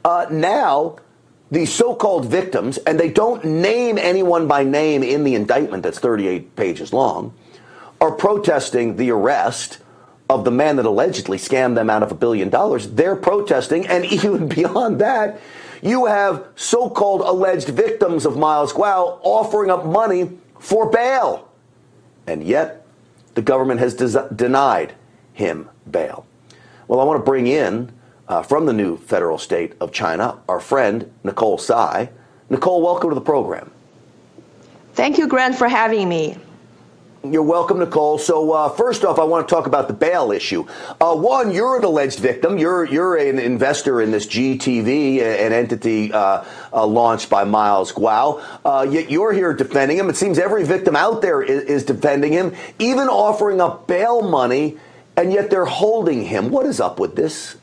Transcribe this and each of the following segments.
Now, the so-called victims, and they don't name anyone by name in the indictment that's 38 pages long, are protesting the arrest of the man that allegedly scammed them out of $1 billion. They're protesting, and even beyond that, you have so-called alleged victims of Miles Guo offering up money for bail. And yet, the government has denied him bail. Well, I want to bring in, from the new federal state of China, our friend, Nicole Tsai. Nicole, welcome to the program. Thank you, Grant, for having me. You're welcome, Nicole. So first off, I want to talk about the bail issue. One, you're an alleged victim. You're an investor in this GTV, an entity launched by Miles Guo. Yet you're here defending him. It seems every victim out there is defending him, even offering up bail money, and yet they're holding him. What is up with this?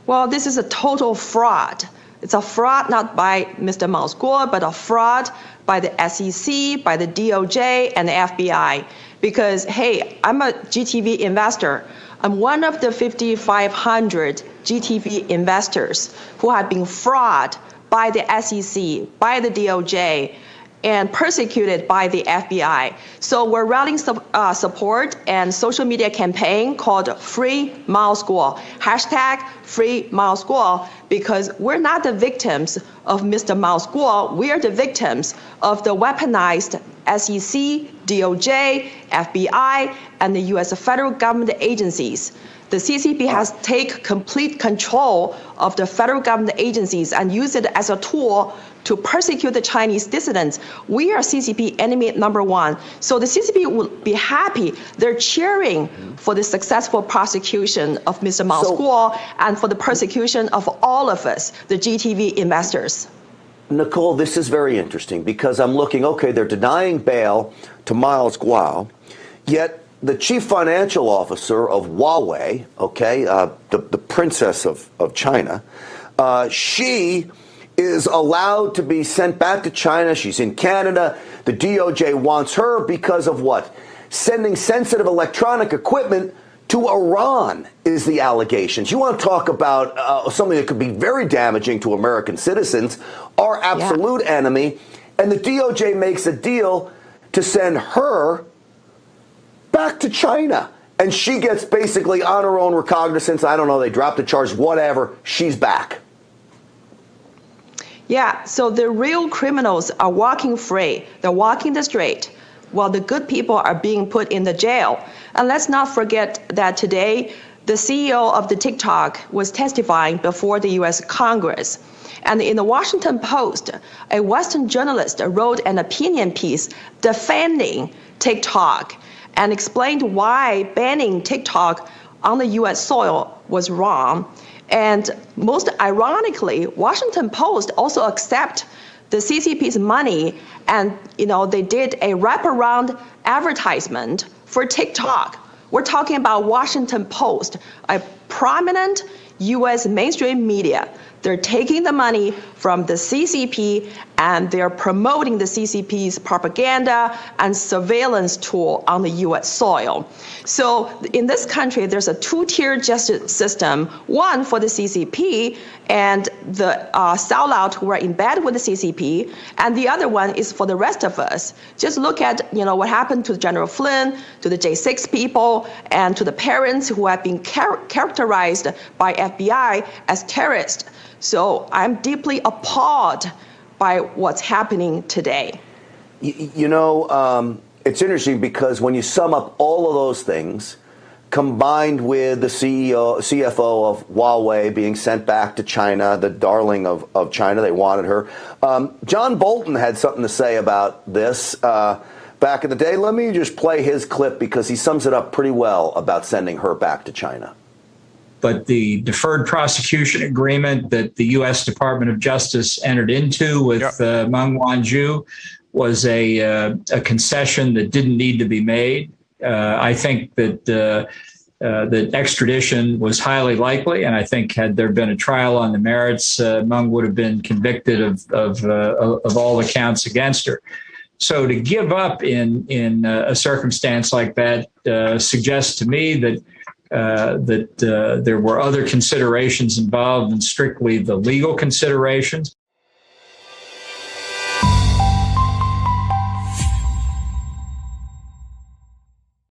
Well, this is a total fraud. It's a fraud not by Mr. Miles Guo, but a fraud by the SEC, by the DOJ, and the FBI. Because, hey, I'm a GTV investor. I'm one of the 5,500 GTV investors who have been fraud by the SEC, by the DOJ, and persecuted by the FBI. So we're running support and social media campaign called Free Miles Guo, hashtag Free Miles Guo, because we're not the victims of Mr. Miles Guo. We are the victims of the weaponized SEC, DOJ, FBI, and the U.S. federal government agencies. The CCP has taken complete control of the federal government agencies and used it as a tool to persecute the Chinese dissidents. We are CCP enemy number one. So the CCP would be happy. They're cheering for the successful prosecution of Mr. Miles Guo and for the persecution of all of us, the GTV investors. Nicole, this is very interesting because I'm looking, okay, they're denying bail to Miles Guo, yet the chief financial officer of Huawei, okay, the princess of China, she is allowed to be sent back to China. She's in Canada. The DOJ wants her because of what? Sending sensitive electronic equipment to Iran is the allegations. You want to talk about something that could be very damaging to American citizens, our absolute enemy, and the DOJ makes a deal to send her back to China. And she gets basically on her own recognizance. I don't know, they dropped the charge, whatever. She's back. Yeah, so the real criminals are walking free. They're walking the street while the good people are being put in the jail. And let's not forget that today, the CEO of the TikTok was testifying before the U.S. Congress. And in the Washington Post, a Western journalist wrote an opinion piece defending TikTok and explained why banning TikTok on the U.S. soil was wrong. And most ironically, Washington Post also accept the CCP's money, and they did a wraparound advertisement for TikTok. We're talking about Washington Post, a prominent U.S. mainstream media. They're taking the money from the CCP and they're promoting the CCP's propaganda and surveillance tool on the U.S. soil. So in this country, there's a two-tier justice system, one for the CCP and the sellout who are in bed with the CCP, and the other one is for the rest of us. Just look at what happened to General Flynn, to the J6 people, and to the parents who have been characterized by FBI as terrorists. So I'm deeply appalled by what's happening today. It's interesting because when you sum up all of those things, combined with the CFO of Huawei being sent back to China, the darling of China, they wanted her. John Bolton had something to say about this back in the day. Let me just play his clip because he sums it up pretty well about sending her back to China. But the deferred prosecution agreement that the U.S. Department of Justice entered into with Meng Wanzhou was a concession that didn't need to be made. I think that extradition was highly likely, and I think had there been a trial on the merits, Meng would have been convicted of all the counts against her. So to give up in a circumstance like that suggests to me that that there were other considerations involved than strictly the legal considerations.